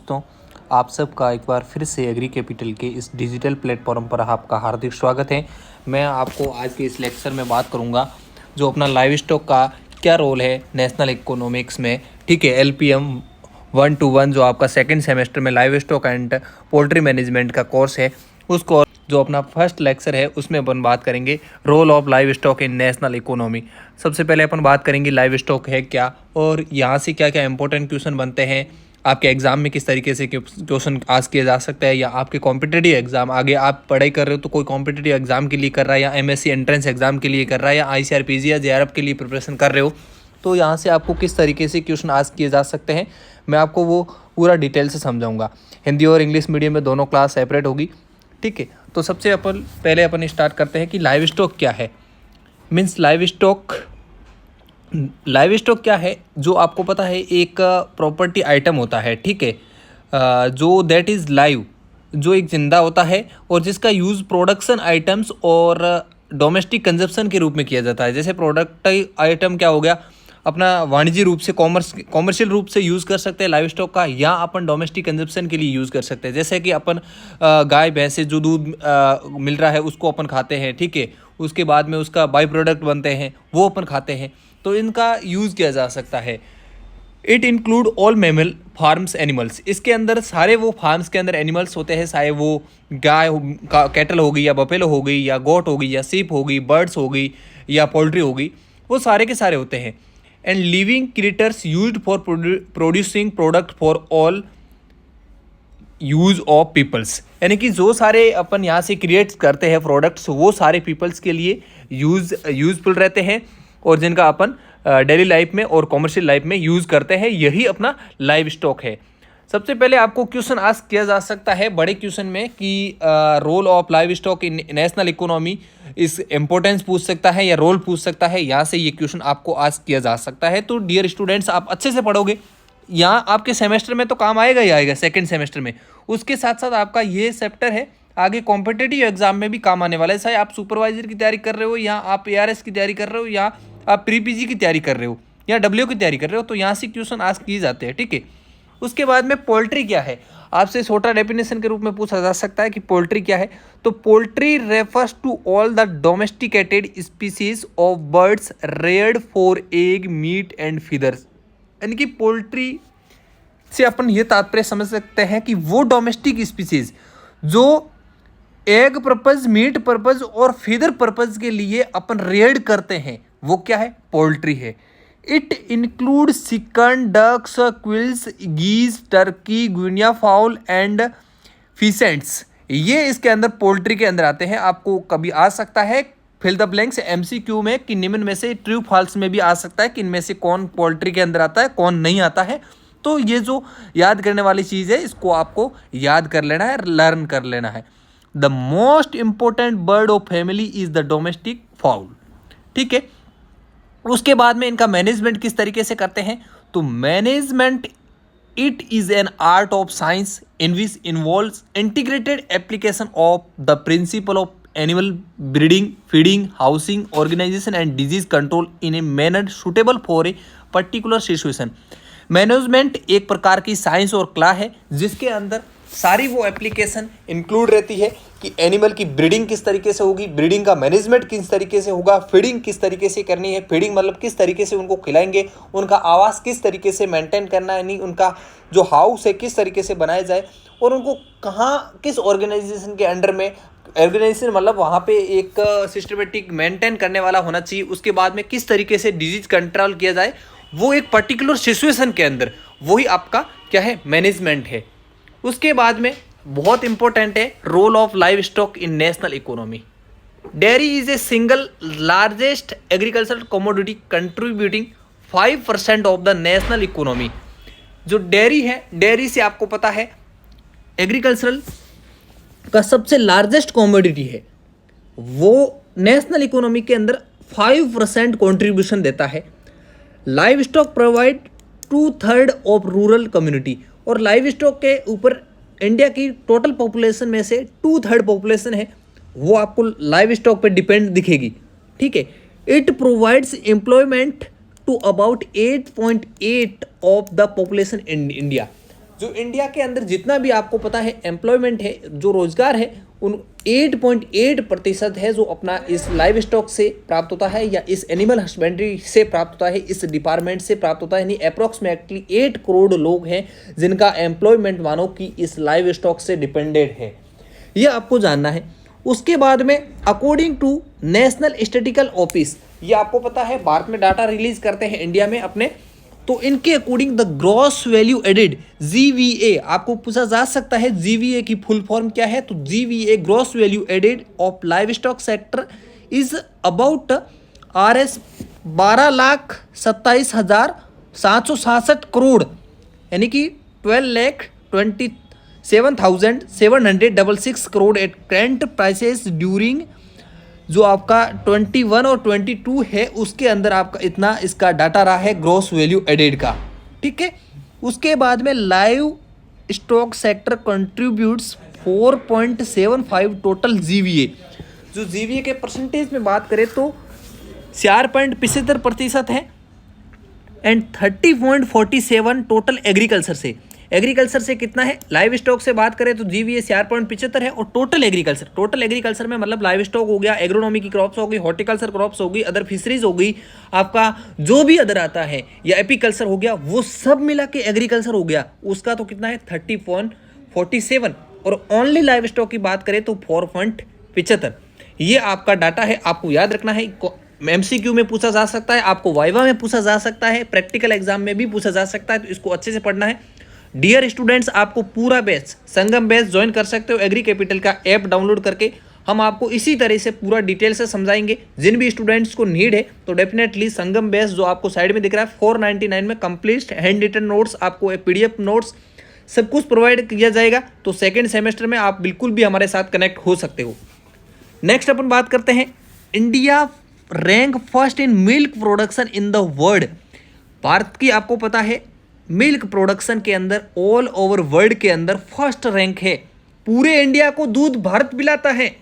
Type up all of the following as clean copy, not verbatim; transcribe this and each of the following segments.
दोस्तों, आप सबका एक बार फिर से एग्री कैपिटल के इस डिजिटल प्लेटफॉर्म पर आपका हार्दिक स्वागत है। मैं आपको आज के इस लेक्चर में बात करूंगा जो अपना लाइव स्टॉक का क्या रोल है नेशनल इकोनॉमिक्स में। ठीक है, LPM 121 जो आपका सेकंड सेमेस्टर में live stock and poultry management का कोर्स है, उस कोर्स जो अपना फर्स्ट लेक्चर है उसमें अपन बात करेंगे role of livestock in national economy. सबसे पहले अपन बात करेंगे लाइव स्टॉक है क्या और यहाँ से क्या क्या इंपॉर्टेंट क्वेश्चन बनते हैं, आपके एग्जाम में किस तरीके से क्वेश्चन आस्क किया जा सकता है, या आपके कॉम्पिटिटिव एग्जाम आगे आप पढ़ाई कर रहे हो तो कोई कॉम्पिटिटिव एग्जाम के लिए कर रहा है, या MSc एंट्रेंस एग्जाम के लिए कर रहा है, या ICRPG या JRF के लिए प्रिपरेशन कर रहे हो, तो यहाँ से आपको किस तरीके से क्वेश्चन आस्क किए जा सकते हैं मैं आपको वो पूरा डिटेल से समझाऊंगा। हिंदी और इंग्लिश मीडियम में दोनों क्लास सेपरेट होगी। ठीक है, तो सबसे पहले अपन स्टार्ट करते हैं कि लाइव स्टॉक क्या है। मीन्स लाइव स्टॉक क्या है, जो आपको पता है एक प्रॉपर्टी आइटम होता है। ठीक है, जो दैट इज़ लाइव, जो एक जिंदा होता है और जिसका यूज़ प्रोडक्शन आइटम्स और डोमेस्टिक कंजप्शन के रूप में किया जाता है। जैसे प्रोडक्ट आइटम क्या हो गया, अपना वाणिज्य रूप से कॉमर्शियल रूप से यूज़ कर सकते हैं लाइव स्टॉक का, या अपन डोमेस्टिक कंजप्शन के लिए यूज़ कर सकते हैं। जैसे कि अपन गाय भैंस से जो दूध मिल रहा है उसको अपन खाते हैं। ठीक है, उसके बाद में उसका बाई प्रोडक्ट बनते हैं वो अपन खाते हैं, तो इनका यूज़ किया जा सकता है। It include all mammal farms animals, इसके अंदर सारे वो फार्म्स के अंदर एनिमल्स होते हैं, चाहे वो गाय कैटल हो गई, या बफेलो हो गई, या गोट हो गई, या सीप हो गई, बर्ड्स हो गई, या पोल्ट्री हो गई, वो सारे के सारे होते हैं। And living creators used for producing product for all use of peoples, यानी कि जो सारे अपन यहाँ से क्रिएट करते हैं प्रोडक्ट्स वो सारे पीपल्स के लिए यूजफुल रहते हैं और जिनका अपन डेली लाइफ में और कॉमर्शियल लाइफ में यूज़ करते हैं, यही अपना लाइव स्टॉक है। सबसे पहले आपको क्वेश्चन आस्क किया जा सकता है बड़े क्वेश्चन में कि role of livestock in national economy, इस इंपॉर्टेंस पूछ सकता है या रोल पूछ सकता है, यहाँ से ये क्वेश्चन आपको आस्क किया जा सकता है। तो डियर स्टूडेंट्स, आप अच्छे से पढ़ोगे, यहाँ आपके सेमेस्टर में तो काम आएगा ही आएगा, सेकेंड सेमेस्टर में। उसके साथ साथ आपका ये चैप्टर है आगे कॉम्पिटिटिव एग्जाम में भी काम आने वाला है। चाहे आप सुपरवाइजर की तैयारी कर रहे हो, या आप ARS की तैयारी कर रहे हो, या आप प्री PG की तैयारी कर रहे हो, या WO की तैयारी कर रहे हो, तो यहाँ से क्वेश्चन आस्क किए जाते हैं। ठीक है, उसके बाद में पोल्ट्री क्या है, आपसे छोटा डेफिनेशन के रूप में पूछा जा सकता है कि पोल्ट्री क्या है। तो poultry refers to all the domesticated species of birds reared for egg meat and feathers, यानी कि पोल्ट्री से अपन ये तात्पर्य समझ सकते हैं कि वो डोमेस्टिक स्पीसीज जो एग पर्पज, मीट पर्पज और फीदर पर्पज के लिए अपन रेड करते हैं, वो क्या है, पोल्ट्री है। It include chicken, ducks, quails, geese, turkey, guinea fowl and pheasants, ये इसके अंदर पोल्ट्री के अंदर आते हैं। आपको कभी आ सकता है फिल द ब्लैंक्स MCQ में कि निम्न में से ट्रू फॉल्स में भी आ सकता है कि इनमें से कौन पोल्ट्री के अंदर आता है कौन नहीं आता है। तो ये जो याद करने वाली चीज़ है इसको आपको याद कर लेना है, लर्न कर लेना है। The most important bird of family is the domestic foul. ठीक है, उसके बाद में इनका मैनेजमेंट किस तरीके से करते हैं, तो management it is an art of science in which involves integrated application of the principle of animal breeding, feeding, housing, organisation and disease control in a manner suitable for a particular situation. Management एक प्रकार की science और कला है जिसके अंदर सारी वो एप्लीकेशन इंक्लूड रहती है कि एनिमल की ब्रीडिंग किस तरीके से होगी, ब्रीडिंग का मैनेजमेंट किस तरीके से होगा, फीडिंग किस तरीके से करनी है, फीडिंग मतलब किस तरीके से उनको खिलाएंगे, उनका आवास किस तरीके से मेंटेन करना है, यानी उनका जो हाउस है किस तरीके से बनाया जाए, और उनको कहाँ किस ऑर्गेनाइजेशन के अंडर में, ऑर्गेनाइजेशन मतलब वहाँ पे एक सिस्टमेटिक मेंटेन करने वाला होना चाहिए, उसके बाद में किस तरीके से डिजीज कंट्रोल किया जाए, वो एक पर्टिकुलर सिचुएशन के अंदर, वही आपका क्या है, मैनेजमेंट है। उसके बाद में बहुत इंपॉर्टेंट है role of livestock in national economy. Dairy is a single largest agricultural commodity contributing 5% of the national economy. जो डेयरी है, डेयरी से आपको पता है एग्रीकल्चरल का सबसे लार्जेस्ट कमोडिटी है, वो नेशनल इकोनॉमी के अंदर 5% कॉन्ट्रीब्यूशन देता है। Live stock provide 2/3 of rural community, और लाइव स्टॉक के ऊपर इंडिया की टोटल पॉपुलेशन में से 2/3 पॉपुलेशन है वो आपको लाइव स्टॉक पे डिपेंड दिखेगी। ठीक है, it provides employment to about 8.8 of the population in India. जो इंडिया के अंदर जितना भी आपको पता है एम्प्लॉयमेंट है, जो रोजगार है, उन 8.8% है जो अपना इस लाइव स्टॉक से प्राप्त होता है या इस एनिमल हस्बेंड्री से प्राप्त होता है, इस डिपार्टमेंट से प्राप्त होता है। यानी अप्रॉक्सीमेटली 8 करोड़ लोग हैं जिनका एम्प्लॉयमेंट मानो कि इस लाइव स्टॉक से डिपेंडेड है, ये आपको जानना है। उसके बाद में according to national statistical office, ये आपको पता है भारत में डाटा रिलीज करते हैं इंडिया में अपने, तो इनके according the gross value added GVA, आपको पूछा जा सकता है जीवीए की फुल फॉर्म क्या है, तो GVA gross value added of livestock sector is about RS 12,27,767 crore, यानी कि 12,27,766 crore at current prices during, जो आपका 21 और 22 है उसके अंदर आपका इतना इसका डाटा रहा है ग्रॉस वैल्यू एडेड का, ठीक है। उसके बाद में live stock sector contributes 4.75 total GVA, जो जीवीए के परसेंटेज में बात करें तो 4.75% है एंड 30.47 टोटल एग्रीकल्चर से। एग्रीकल्चर से कितना है, लाइव स्टॉक से बात करें तो जीवीए 4.75 है, और टोटल एग्रीकल्चर में मतलब लाइव स्टॉक हो गया, एग्रोनॉमी की क्रॉप्स हो गई, हॉर्टिकल्चर क्रॉप्स हो गई, अदर फिशरीज हो गई, आपका जो भी अदर आता है या एपीकल्चर हो गया, वो सब मिला के एग्रीकल्चर हो गया, उसका तो कितना है 30.47, और ओनली लाइव स्टॉक की बात करें तो 4.75। ये आपका डाटा है, आपको याद रखना है। MCQ में पूछा जा सकता है, आपको वाइवा में पूछा जा सकता है, प्रैक्टिकल एग्जाम में भी पूछा जा सकता है, तो इसको अच्छे से पढ़ना है। डियर स्टूडेंट्स, आपको पूरा बैच संगम बैच ज्वाइन कर सकते हो एग्री कैपिटल का ऐप डाउनलोड करके। हम आपको इसी तरह से पूरा डिटेल से समझाएंगे। जिन भी स्टूडेंट्स को नीड है तो डेफिनेटली संगम बैच जो आपको साइड में दिख रहा है 499 में कंप्लीट हैंड रिटन नोट्स, आपको PDF नोट्स सब कुछ प्रोवाइड किया जाएगा। तो सेकेंड सेमेस्टर में आप बिल्कुल भी हमारे साथ कनेक्ट हो सकते हो। नेक्स्ट अपन बात करते हैं, India rank first in milk production in the world. Bharat की आपको पता है मिल्क प्रोडक्शन के अंदर ऑल ओवर वर्ल्ड के अंदर फर्स्ट रैंक है। पूरे इंडिया को दूध भारत पिलाता है,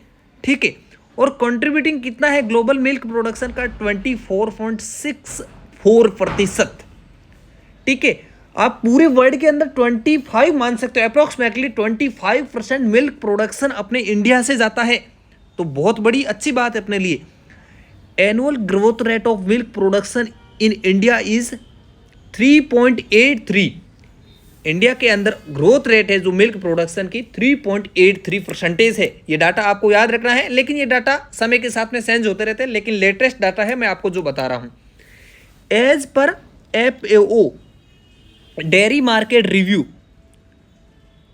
ठीक है। और कंट्रीब्यूटिंग कितना है ग्लोबल मिल्क प्रोडक्शन का 24.64%, ठीक है। आप पूरे वर्ल्ड के अंदर 25 मान सकते हो, अप्रोक्सीमेटली 25% मिल्क प्रोडक्शन अपने इंडिया से जाता है, तो बहुत बड़ी अच्छी बात है अपने लिए। Annual growth rate of milk production in India is 3.83। India के अंदर ग्रोथ रेट है जो मिल्क प्रोडक्शन की 3.83% है। ये डाटा आपको याद रखना है, लेकिन ये डाटा समय के साथ में चेंज होते रहते हैं, लेकिन लेटेस्ट डाटा है मैं आपको जो बता रहा हूं। एज पर FAO dairy market review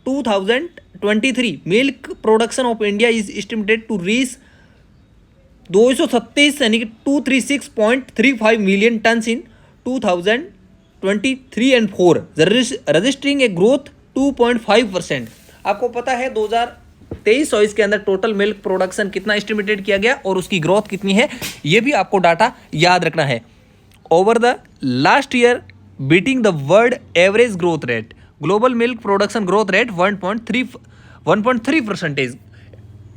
2023, milk production of India is estimated to reach 237 यानी कि 236.35 million ton in 2023 and 4, registering a growth 2.5%। आपको पता है 2023-24 के अंदर टोटल मिल्क प्रोडक्शन कितना एस्टिमेटेड किया गया और उसकी ग्रोथ कितनी है, ये भी आपको डाटा याद रखना है। Over the last year beating the world average growth rate, global milk production growth rate 1.3%।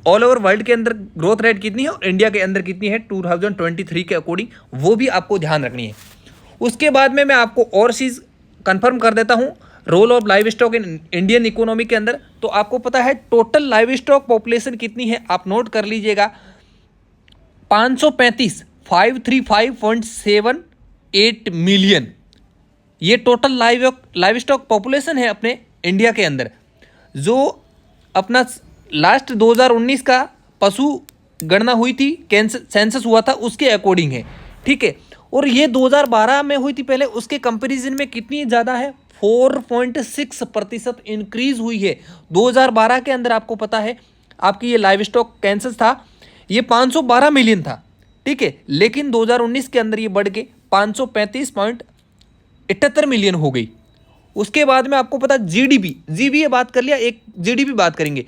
All over world के अंदर ग्रोथ रेट कितनी है और इंडिया के अंदर कितनी है 2023 के अकॉर्डिंग, वो भी आपको ध्यान रखनी है। उसके बाद में मैं आपको और चीज़ कंफर्म कर देता हूँ, role of livestock in Indian economy के अंदर। तो आपको पता है टोटल लाइव स्टॉक पॉपुलेशन कितनी है, आप नोट कर लीजिएगा 535.78 मिलियन। ये टोटल लाइव स्टॉक पॉपुलेशन है अपने इंडिया के अंदर, जो अपना लास्ट 2019 का पशु गणना हुई थी, सेंसस हुआ था, उसके अकॉर्डिंग है, ठीक है। और ये 2012 में हुई थी पहले, उसके कंपैरिजन में कितनी ज़्यादा है 4.6% इंक्रीज हुई है 2012 के अंदर। आपको पता है आपकी ये लाइव स्टॉक सेंसस था, ये 512 मिलियन था, ठीक है, लेकिन 2019 के अंदर ये बढ़ के 535.78 मिलियन हो गई। उसके बाद में आपको पता जीडीपी बात कर लिया, एक जीडीपी बात करेंगे,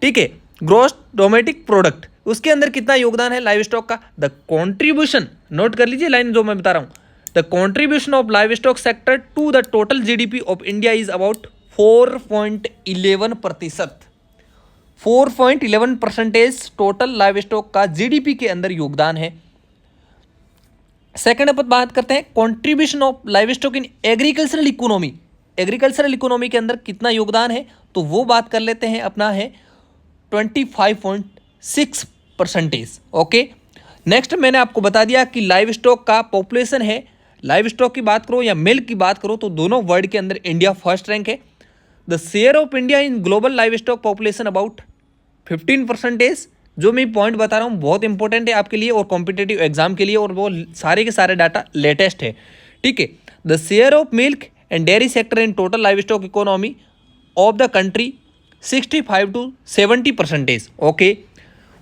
ठीक है, ग्रॉस डोमेस्टिक प्रोडक्ट, उसके अंदर कितना योगदान है लाइव स्टॉक का। द कॉन्ट्रीब्यूशन, नोट कर लीजिए लाइन जो मैं बता रहा हूं, the contribution of livestock sector to the total GDP of India is about 4.11%। 4.11% total livestock का जीडीपी के अंदर योगदान है। सेकंड अपन बात करते हैं contribution of livestock in agricultural economy. Agricultural economy के अंदर कितना योगदान है, तो वो बात कर लेते हैं, अपना है 25.6%। ओके, नेक्स्ट मैंने आपको बता दिया कि लाइव स्टॉक का पॉपुलेशन है, लाइव स्टॉक की बात करो या मिल्क की बात करो तो दोनों वर्ल्ड के अंदर इंडिया फर्स्ट रैंक है। The share of India in global live stock population about 15%। जो मैं पॉइंट बता रहा हूँ बहुत इंपॉर्टेंट है आपके लिए और कॉम्पिटेटिव एग्जाम के लिए, और वो सारे के सारे डाटा लेटेस्ट है, ठीक है। The share of milk and dairy sector in total live stock economy of the country 65 to 70%। Okay,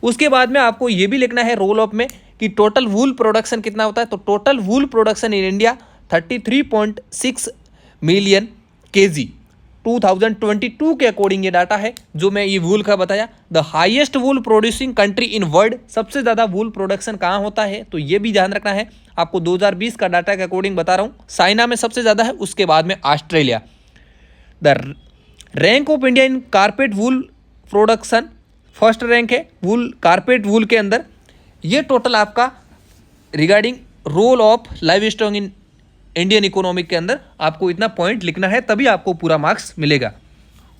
उसके बाद में आपको ये भी लिखना है रोल ऑफ में कि टोटल वूल प्रोडक्शन कितना होता है, तो total wool production in India 33.6 million KG 2022 के अकॉर्डिंग ये डाटा है जो मैं ये वूल का बताया। The highest wool producing country in world, सबसे ज़्यादा वूल प्रोडक्शन कहाँ होता है, तो ये भी ध्यान रखना है आपको। 2020 का डाटा के अकॉर्डिंग बता रहा हूँ, चाइना में सबसे ज़्यादा है, उसके बाद में Australia. The rank of India in carpet wool production, first rank है वूल, कारपेट वूल के अंदर। ये टोटल आपका regarding role of livestock in Indian economic के अंदर आपको इतना पॉइंट लिखना है, तभी आपको पूरा मार्क्स मिलेगा।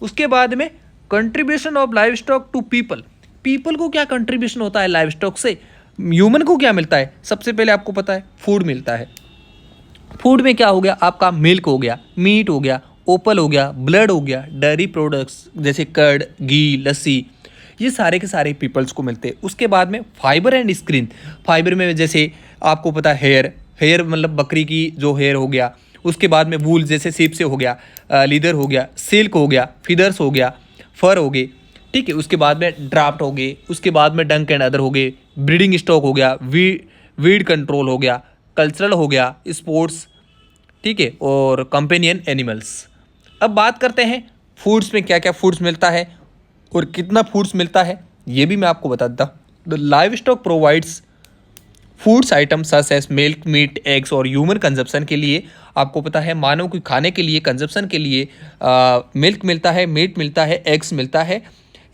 उसके बाद में contribution of livestock to people, people को क्या कंट्रीब्यूशन होता है लाइव स्टॉक से, ह्यूमन को क्या मिलता है, सबसे पहले आपको पता है फूड मिलता है। फूड में क्या हो गया आपका, मिल्क हो गया, मीट हो गया, ओपल हो गया, ब्लड हो गया, डेयरी प्रोडक्ट्स जैसे कर्ड, घी, लस्सी, ये सारे के सारे पीपल्स को मिलते हैं। उसके बाद में फाइबर एंड स्किन, फाइबर में जैसे आपको पता है हेयर मतलब बकरी की जो हेयर हो गया, उसके बाद में वूल जैसे सीप से हो गया, लीदर हो गया, सिल्क हो गया, फीदर्स हो गया, फर हो गए, ठीक है। उसके बाद में ड्राफ्ट हो गए, उसके बाद में डंक एंड अदर हो गए, ब्रीडिंग स्टॉक हो गया, वीड कंट्रोल हो गया, कल्चरल हो गया, स्पोर्ट्स, ठीक है, और कंपेनियन एनिमल्स। अब बात करते हैं फूड्स में क्या क्या फूड्स मिलता है और कितना फूड्स मिलता है, ये भी मैं आपको बता देता हूँ। The livestock provides foods item such as milk, meat, eggs और ह्यूमन कंजप्शन के लिए, आपको पता है मानव के खाने के लिए, कंजप्शन के लिए मिल्क मिलता है, मीट मिलता है, एग्स मिलता है।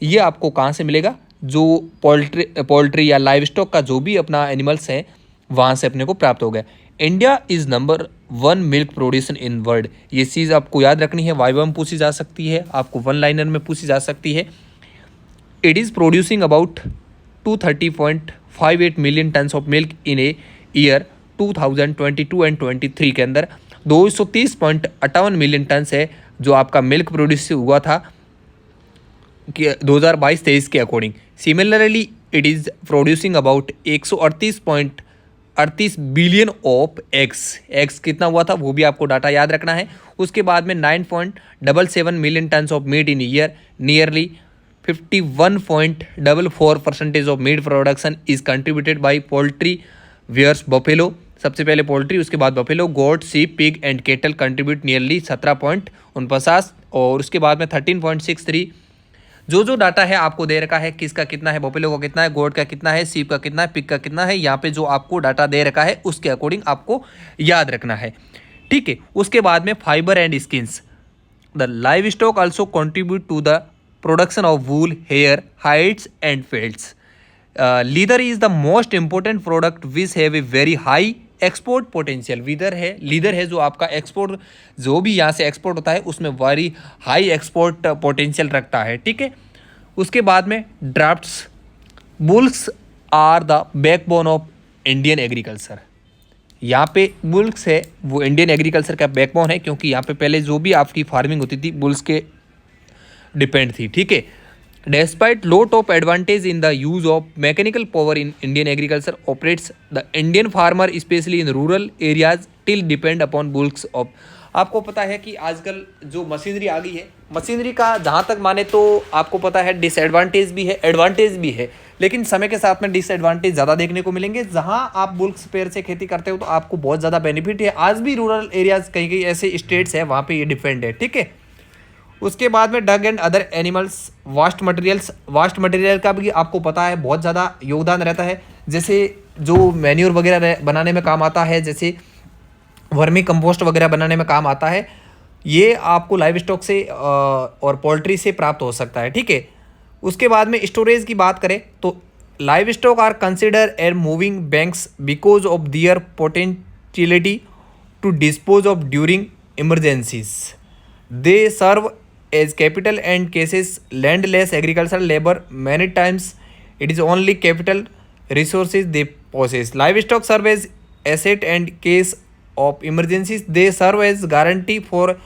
ये आपको कहाँ से मिलेगा, जो पोल्ट्री या लाइव स्टॉक का जो भी अपना एनिमल्स है वहाँ से अपने को प्राप्त हो गया। India is number 1 milk producer in world, ये चीज़ आपको याद रखनी है, वाइवा में पूछी जा सकती है, आपको वन लाइनर में पूछी जा सकती है। It is producing about 230.58 million tons of milk in a year 2022 and 23 के अंदर 230.58 मिलियन टन्स है जो आपका मिल्क प्रोड्यूस हुआ था कि 2022-23 के according. Similarly it is producing about 138 billion of eggs कितना हुआ था वो भी आपको डाटा याद रखना है। उसके बाद में 9.77 million tons of meat in year, nearly 51.44% of meat production is contributed by poultry whereas buffalo, सबसे पहले पोल्ट्री, उसके बाद buffalo, goat, sheep, pig and cattle contribute nearly 17.49, और उसके बाद में 13.63। जो डाटा है आपको दे रखा है किसका कितना है, बफेलो का कितना है, गोट का कितना है, सीप का कितना है, पिग का कितना है, यहाँ पे जो आपको डाटा दे रखा है उसके अकॉर्डिंग आपको याद रखना है, ठीक है। उसके बाद में fibre and skins, the livestock also contribute to the production of wool, hair, hides and felts. Leather is the most important product which have a very high export potential. Leather है जो आपका export, जो भी यहाँ से export होता है उसमें वेरी हाई एक्सपोर्ट पोटेंशियल रखता है, ठीक है। उसके बाद में drafts, bulls are the backbone of Indian agriculture. यहाँ पे बुल्स है वो इंडियन एग्रीकल्चर का बैकबोन है, क्योंकि यहाँ पे पहले जो भी आपकी फार्मिंग होती थी बुल्स के डिपेंड थी, ठीक है। Despite lot of advantage in the use of mechanical power in Indian agriculture operates, the Indian farmer especially in rural areas still depend upon bulks of। आपको पता है कि आजकल जो मशीनरी आ गई है, मशीनरी का जहाँ तक माने तो आपको पता है डिसएडवांटेज भी है, एडवांटेज भी है, लेकिन समय के साथ में डिसएडवांटेज ज़्यादा देखने को मिलेंगे। जहाँ आप बुल्क स्पेयर से खेती करते हो तो आपको बहुत ज़्यादा बेनिफिट है। आज भी रूरल एरियाज कहीं कहीं ऐसे स्टेट्स हैं वहाँ पर ये डिपेंड है, ठीक है। उसके बाद में dung and other animals, waste material का भी आपको पता है बहुत ज़्यादा योगदान रहता है, जैसे जो मैन्योर वगैरह बनाने में काम आता है, जैसे वर्मी कंपोस्ट वगैरह बनाने में काम आता है, ये आपको लाइव स्टॉक से और पोल्ट्री से प्राप्त हो सकता है, ठीक है। उसके बाद में स्टोरेज की बात करें तो livestock are consider air moving banks because of their potentiality to dispose of during emergencies. They serve as capital and cases landless agricultural labor. Many times it is only capital resources they possess. Livestock serve as asset and case of emergencies. They serve as guarantee for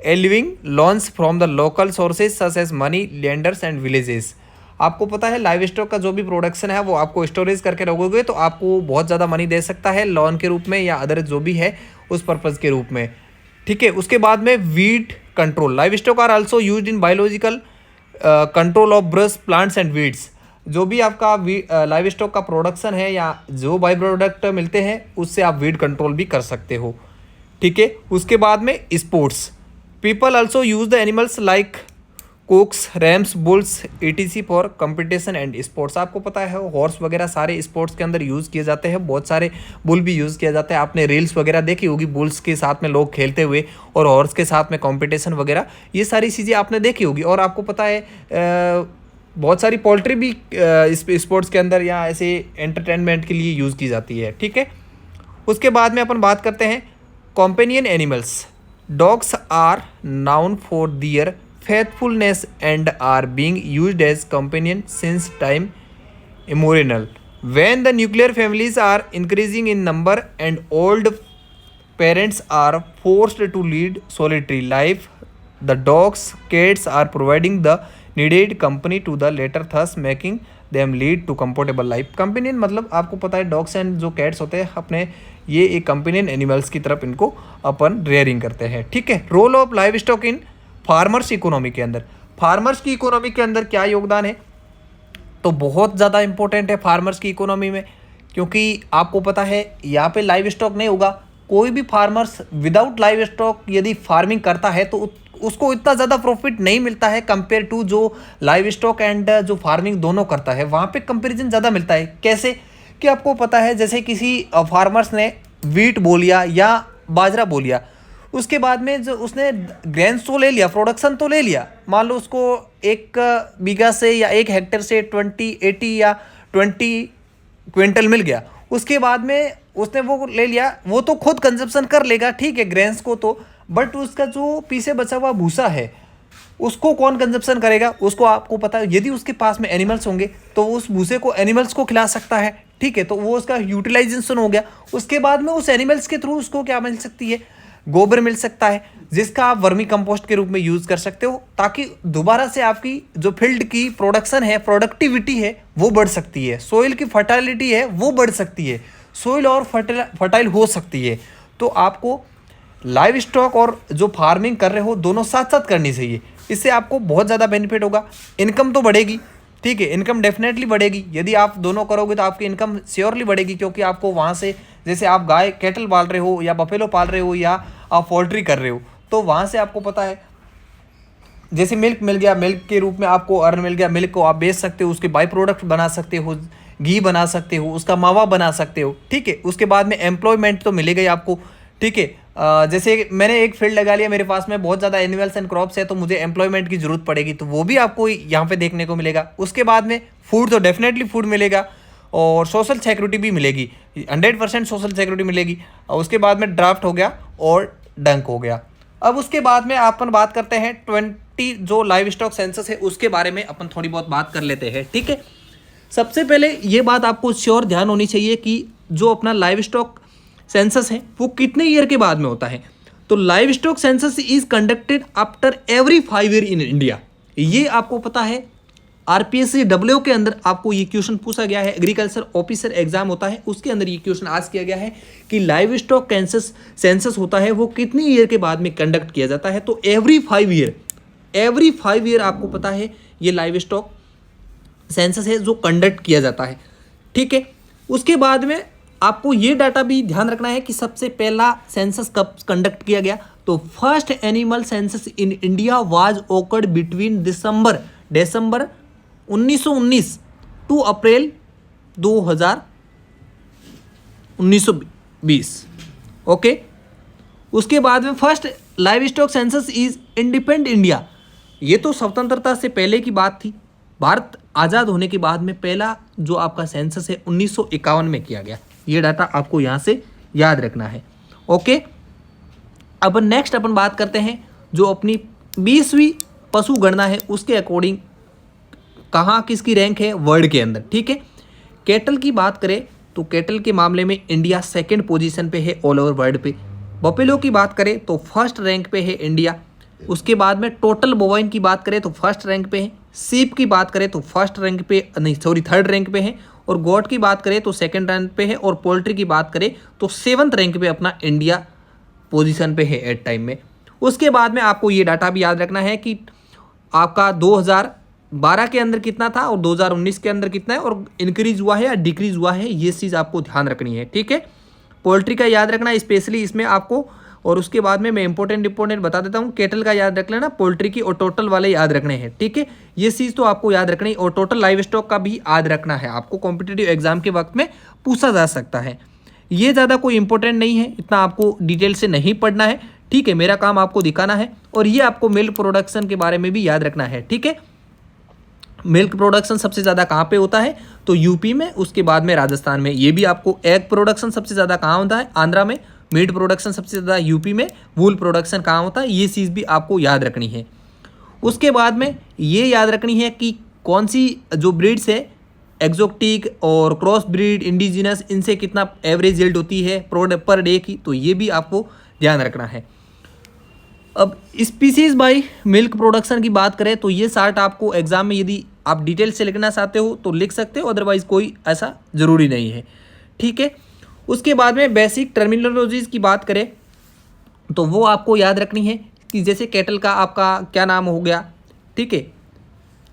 allowing loans from the local sources such as money, lenders and villages. आपको पता है livestock का जो भी production है वो आपको storage करके रखोगे तो आपको बहुत ज़्यादा मनी दे सकता है लोन के रूप में या अदर जो भी है उस पर्पज़ के रूप में। ठीक है, उसके बाद में weed control. Livestock are also used in biological control of brush plants and weeds. जो भी आपका लाइव स्टॉक का प्रोडक्शन है या जो बाई प्रोडक्ट मिलते हैं उससे आप वीड कंट्रोल भी कर सकते हो। ठीक है, उसके बाद में sports. People also use the animals like cocks, rams, bulls etc for competition and sports. आपको पता है हॉर्स वगैरह सारे स्पोर्ट्स के अंदर यूज़ किए जाते हैं, बहुत सारे बुल भी यूज़ किया जाता है। आपने रील्स वगैरह देखी होगी बुल्स के साथ में लोग खेलते हुए और हॉर्स के साथ में कंपटीशन वगैरह, ये सारी चीज़ें आपने देखी होगी। और आपको पता है बहुत सारी पोल्ट्री भी स्पोर्ट्स के अंदर या ऐसे एंटरटेनमेंट के लिए यूज़ की जाती है। ठीक है, उसके बाद में अपन बात करते हैं companion animals. Dogs are known for their faithfulness and are being used as companion since time immemorial. When the nuclear families are increasing in number and old parents are forced to lead solitary life, the dogs, cats are providing the needed company to the latter, thus making them lead to comfortable life. Companion मतलब आपको पता है dogs and जो cats होते हैं अपने ये एक कंपेनियन एनिमल्स की तरफ इनको अपन रेयरिंग करते हैं। ठीक है, role of livestock in farmers economy के अंदर। फार्मर्स की इकोनॉमी के अंदर क्या योगदान है, तो बहुत ज़्यादा इंपॉर्टेंट है फार्मर्स की इकोनॉमी में, क्योंकि आपको पता है यहाँ पे लाइव स्टॉक नहीं होगा। कोई भी फार्मर्स विदाउट लाइव स्टॉक यदि फार्मिंग करता है तो उसको इतना ज़्यादा प्रॉफिट नहीं मिलता है कंपेयर टू जो लाइव स्टॉक एंड जो फार्मिंग दोनों करता है, वहाँ पे कंपेरिजन ज़्यादा मिलता है। कैसे कि आपको पता है जैसे किसी फार्मर्स ने वीट बो लिया या बाजरा बो लिया, उसके बाद में जो उसने ग्रेन्स तो ले लिया, प्रोडक्शन तो ले लिया, मान लो उसको एक बीघा से या एक हेक्टेयर से 80 या 20 क्विंटल मिल गया। उसके बाद में उसने वो ले लिया, वो तो खुद कंजप्शन कर लेगा, ठीक है ग्रेन्स को तो, बट उसका जो पीछे बचा हुआ भूसा है उसको कौन कंजप्शन करेगा, उसको आपको पता है यदि उसके पास में एनिमल्स होंगे तो उस भूसे को एनिमल्स को खिला सकता है। ठीक है, तो वो उसका यूटिलाइजेशन हो गया। उसके बाद में उस एनिमल्स के थ्रू उसको क्या मिल सकती है, गोबर मिल सकता है, जिसका आप वर्मी कंपोस्ट के रूप में यूज़ कर सकते हो, ताकि दोबारा से आपकी जो फील्ड की प्रोडक्शन है, प्रोडक्टिविटी है वो बढ़ सकती है, सोइल की फर्टाइलिटी है वो बढ़ सकती है, सोइल और फर्टाइल हो सकती है। तो आपको लाइव स्टॉक और जो फार्मिंग कर रहे हो दोनों साथ साथ करनी चाहिए, इससे आपको बहुत ज़्यादा बेनिफिट होगा। इनकम तो बढ़ेगी, ठीक है, इनकम डेफिनेटली बढ़ेगी। यदि आप दोनों करोगे तो आपकी इनकम श्योरली बढ़ेगी, क्योंकि आपको वहाँ से जैसे आप गाय कैटल पाल रहे हो या बफेलो पाल रहे हो या आप पोल्ट्री कर रहे हो, तो वहाँ से आपको पता है जैसे मिल्क मिल गया, मिल्क के रूप में आपको अर्न मिल गया, मिल्क को आप बेच सकते हो, उसके बाई प्रोडक्ट बना सकते हो, घी बना सकते हो, उसका मावा बना सकते हो। ठीक है, उसके बाद में एम्प्लॉयमेंट तो मिलेगा ही आपको। ठीक है, जैसे मैंने एक फील्ड लगा लिया, मेरे पास में बहुत ज़्यादा एनिमल्स एंड क्रॉप्स है, तो मुझे एम्प्लॉयमेंट की ज़रूरत पड़ेगी, तो वो भी आपको यहाँ पे देखने को मिलेगा। उसके बाद में फूड तो डेफिनेटली फूड मिलेगा और सोशल सिक्योरिटी भी मिलेगी, 100% सोशल सिक्योरिटी मिलेगी। और उसके बाद में ड्राफ्ट हो गया और डंक हो गया। अब उसके बाद में अपन बात करते हैं 20 जो लाइव स्टॉक सेंसस है उसके बारे में अपन थोड़ी बहुत बात कर लेते हैं। ठीक है, सबसे पहले ये बात आपको श्योर ध्यान होनी चाहिए कि जो अपना लाइव स्टॉक सेंसस है वो कितने ईयर के बाद में होता है। तो livestock census is conducted after every 5 year in India. ये आपको पता है आरपीएससी डब्ल्यू के अंदर आपको ये क्वेश्चन पूछा गया है, एग्रीकल्चर ऑफिसर एग्जाम होता है उसके अंदर ये क्वेश्चन आज किया गया है कि लाइव स्टॉक सेंसस होता है वो कितने ईयर के बाद में कंडक्ट किया जाता है। तो एवरी 5 ईयर आपको पता है ये लाइव स्टॉक सेंसस है जो कंडक्ट किया जाता है। ठीक है, उसके बाद में आपको ये डाटा भी ध्यान रखना है कि सबसे पहला सेंसस कब कंडक्ट किया गया। तो first animal census in India was occurred between December 1919 to April 1920। Okay, उसके बाद में first livestock census is independent India. ये तो स्वतंत्रता से पहले की बात थी, भारत आज़ाद होने के बाद में पहला जो आपका सेंसस है 1951 में किया गया। ये डाटा आपको यहाँ से याद रखना है। ओके, अब नेक्स्ट अपन बात करते हैं जो अपनी 20वीं पशु गणना है उसके अकॉर्डिंग कहाँ किसकी रैंक है वर्ल्ड के अंदर, ठीक है। कैटल की बात करें तो कैटल के मामले में इंडिया सेकंड पोजीशन पे है ऑल ओवर वर्ल्ड पे। बफेलो की बात करें तो फर्स्ट रैंक पे है इंडिया। उसके बाद में टोटल बोवाइन की बात करें तो फर्स्ट रैंक पे है। सीप की बात करें तो फर्स्ट रैंक पे नहीं सॉरी थर्ड रैंक पे है। और गोट की बात करें तो सेकंड रैंक पे है। और पोल्ट्री की बात करें तो 7th रैंक पे अपना इंडिया पोजीशन पे है एट टाइम में। उसके बाद में आपको ये डाटा भी याद रखना है कि आपका 2012 के अंदर कितना था और 2019 के अंदर कितना है और इंक्रीज हुआ है या डिक्रीज हुआ है, ये चीज़ आपको ध्यान रखनी है, ठीक है। पोल्ट्री का याद रखना स्पेशली इसमें आपको। और उसके बाद में मैं इंपॉर्टेंट बता देता हूँ। कैटल का याद रख लेना, पोल्ट्री की और टोटल वाले याद रखने हैं, ठीक है। ये चीज़ तो आपको याद रखनी और टोटल लाइव स्टॉक का भी याद रखना है। आपको कॉम्पिटिटिव एग्जाम के वक्त में पूछा जा सकता है। ये ज़्यादा कोई इंपॉर्टेंट नहीं है, इतना आपको डिटेल से नहीं पढ़ना है, ठीक है। मेरा काम आपको दिखाना है। और ये आपको मिल्क प्रोडक्शन के बारे में भी याद रखना है, ठीक है। मिल्क प्रोडक्शन सबसे ज़्यादा कहाँ पे होता है तो यूपी में, उसके बाद में राजस्थान में। ये भी आपको एग प्रोडक्शन सबसे ज़्यादा कहाँ होता है आंध्रा में, मीट प्रोडक्शन सबसे ज़्यादा यूपी में, वूल प्रोडक्शन कहाँ होता है, ये चीज़ भी आपको याद रखनी है। उसके बाद में ये याद रखनी है कि कौन सी जो ब्रीड्स है एक्जोटिक और क्रॉस ब्रीड इंडिजिनस, इनसे कितना एवरेज यील्ड होती है पर डे की, तो ये भी आपको ध्यान रखना है। अब स्पीसीज बाय मिल्क प्रोडक्शन की बात करें तो ये चार्ट आपको एग्जाम में यदि आप डिटेल से लिखना चाहते हो तो लिख सकते हो, अदरवाइज कोई ऐसा ज़रूरी नहीं है, ठीक है। उसके बाद में बेसिक टर्मिनोलॉजीज़ की बात करें तो वो आपको याद रखनी है कि जैसे कैटल का आपका क्या नाम हो गया, ठीक है।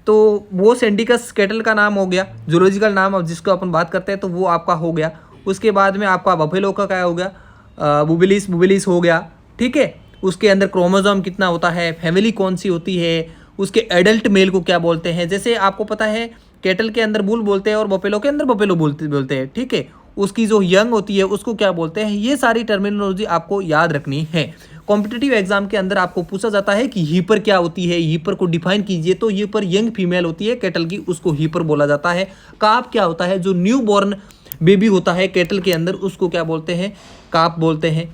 तो वो सेंडिकस कैटल का नाम हो गया, जूलॉजिकल नाम अब जिसको अपन बात करते हैं तो वो आपका हो गया। उसके बाद में आपका बफेलो का क्या हो गया, बुबिलिस हो गया, ठीक है। उसके अंदर क्रोमोसोम कितना होता है, फैमिली कौन सी होती है, उसके एडल्ट मेल को क्या बोलते हैं। जैसे आपको पता है कैटल के अंदर बुल बोलते हैं और बफेलो के अंदर बफेलो बोलते हैं, ठीक है। उसकी जो यंग होती है उसको क्या बोलते हैं, ये सारी टर्मिनोलॉजी आपको याद रखनी है। कॉम्पिटिटिव एग्जाम के अंदर आपको पूछा जाता है कि हीपर क्या होती है, हीपर को डिफाइन कीजिए। तो हीपर यंग फीमेल होती है कैटल की, उसको हीपर बोला जाता है। काप क्या होता है, जो न्यू बॉर्न बेबी होता है कैटल के अंदर, उसको क्या बोलते हैं, काप बोलते हैं,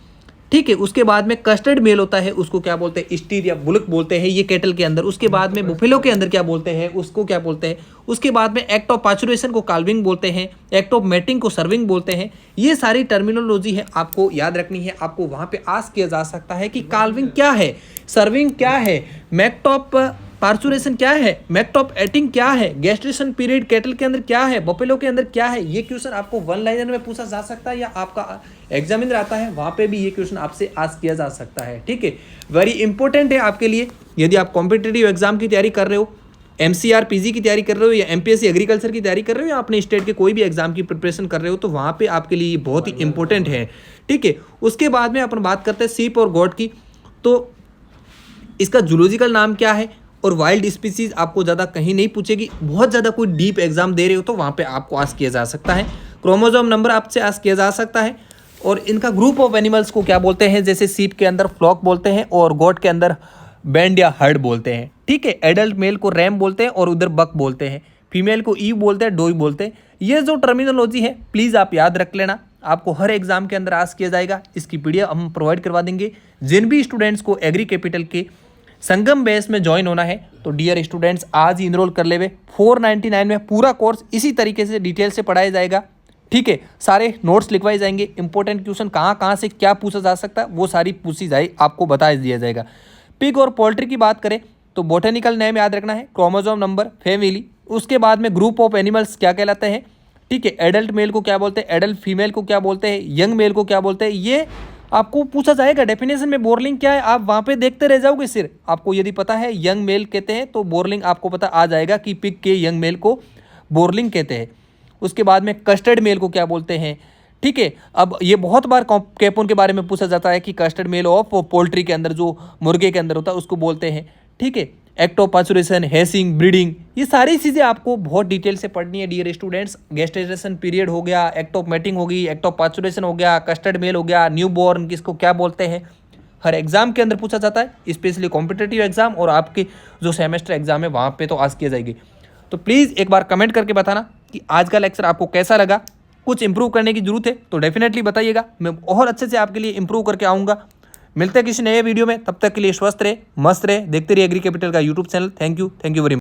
ठीक है। उसके बाद में कस्टर्ड मेल होता है, उसको क्या बोलते हैं, स्टीर या बुल्क बोलते हैं, ये कैटल के अंदर। उसके बाद में बुफेलो के अंदर क्या बोलते हैं, उसको क्या बोलते हैं। उसके बाद में एक्ट ऑफ पाचुरेशन को काल्विंग बोलते हैं, एक्ट ऑफ मैटिंग को सर्विंग बोलते हैं। ये सारी टर्मिनोलॉजी है, आपको याद रखनी है। आपको वहाँ पे आस्क किया जा सकता है कि काल्विंग क्या है, सर्विंग क्या है, मैक्टॉप पार्चुरेशन क्या है, मैक्टॉप एटिंग क्या है, गैस्ट्रेशन पीरियड कैटल के अंदर क्या है, बफेलो के अंदर क्या है। ये क्वेश्चन आपको वन लाइनर में पूछा जा सकता है या आपका एग्जामिनर आता है वहाँ पे भी ये क्वेश्चन आपसे आस्क किया जा सकता है, ठीक है। वेरी इंपॉर्टेंट है आपके लिए यदि आप कॉम्पिटिटिव एग्जाम की तैयारी कर रहे हो, MCR PG की तैयारी कर रहे हो या MPSC एग्रीकल्चर की तैयारी कर रहे हो या अपने स्टेट के कोई भी एग्जाम की प्रिपरेशन कर रहे हो, तो वहाँ पे आपके लिए बहुत ही इंपॉर्टेंट है, ठीक है। उसके बाद में अपन बात करते हैं सीप और गॉट की। तो इसका जूलॉजिकल नाम क्या है और वाइल्ड स्पीसीज आपको ज़्यादा कहीं नहीं पूछेगी। बहुत ज़्यादा कोई डीप एग्जाम दे रहे हो तो वहाँ पे आपको आस्क किया जा सकता है। क्रोमोसोम नंबर आपसे आस्क किया जा सकता है। और इनका ग्रुप ऑफ एनिमल्स को क्या बोलते हैं, जैसे सीप के अंदर फ्लॉक बोलते हैं और गोट के अंदर बैंड या हर्ड बोलते हैं, ठीक है। एडल्ट मेल को रैम बोलते हैं और उधर बक बोलते हैं। फीमेल को ईव बोलते हैं, डोई बोलते हैं। ये जो टर्मिनोलॉजी है प्लीज़ आप याद रख लेना, आपको हर एग्जाम के अंदर आस्क किया जाएगा। इसकी PDF हम प्रोवाइड करवा देंगे। जिन भी स्टूडेंट्स को एग्री कैपिटल के संगम बेस में ज्वाइन होना है तो डियर स्टूडेंट्स आज ही इनरोल कर लेवे। 499 में पूरा कोर्स इसी तरीके से डिटेल से पढ़ाया जाएगा, ठीक है। सारे नोट्स लिखवाए जाएंगे, इंपॉर्टेंट क्वेश्चन कहाँ कहाँ से क्या पूछा जा सकता है वो सारी पूछी जाए, आपको बता दिया जाएगा। पिग और पोल्ट्री की बात करें तो बोटेनिकल नेम याद रखना है, क्रोमोसोम नंबर, फैमिली। उसके बाद में ग्रुप ऑफ एनिमल्स क्या कहलाते हैं, ठीक है। एडल्ट मेल को क्या बोलते हैं, एडल्ट फीमेल को क्या बोलते हैं, यंग मेल को क्या बोलते हैं, ये आपको पूछा जाएगा। डेफिनेशन में बोरलिंग क्या है आप वहाँ पे देखते रह जाओगे। सिर्फ आपको यदि पता है यंग मेल कहते हैं तो बोरलिंग आपको पता आ जाएगा कि पिग के यंग मेल को बोरलिंग कहते हैं। उसके बाद में कस्टर्ड मेल को क्या बोलते हैं, ठीक है। अब ये बहुत बार कैपोन के बारे में पूछा जाता है कि कस्टर्ड मेल ऑफ पोल्ट्री के अंदर जो मुर्गे के अंदर होता है उसको बोलते हैं, ठीक है। एक्ट ऑफ पाचुरेशन, हैसिंग, ब्रीडिंग, ये सारी चीज़ें आपको बहुत डिटेल से पढ़नी है डियर स्टूडेंट्स। गेस्टेशन पीरियड हो गया, एक्ट ऑफ मैटिंग होगी, एक्ट ऑफ पाचुरेशन हो गया, कस्टर्ड मेल हो गया, न्यू बॉर्न किसको क्या बोलते हैं, हर एग्जाम के अंदर पूछा जाता है। स्पेशली कॉम्पिटिटिव एग्जाम और आपके जो सेमेस्टर एग्जाम है वहाँ पे तो आस्क किया जाएगी। तो प्लीज़ एक बार कमेंट करके बताना कि आज का लेक्चर आपको कैसा लगा। कुछ इंप्रूव करने की जरूरत है तो डेफिनेटली बताइएगा, मैं और अच्छे से आपके लिए इंप्रूव करके आऊँगा। मिलते हैं किसी नए वीडियो में, तब तक के लिए स्वस्थ रहे, मस्त रहे, देखते रहिए एग्री कैपिटल का YouTube channel. Thank you very much.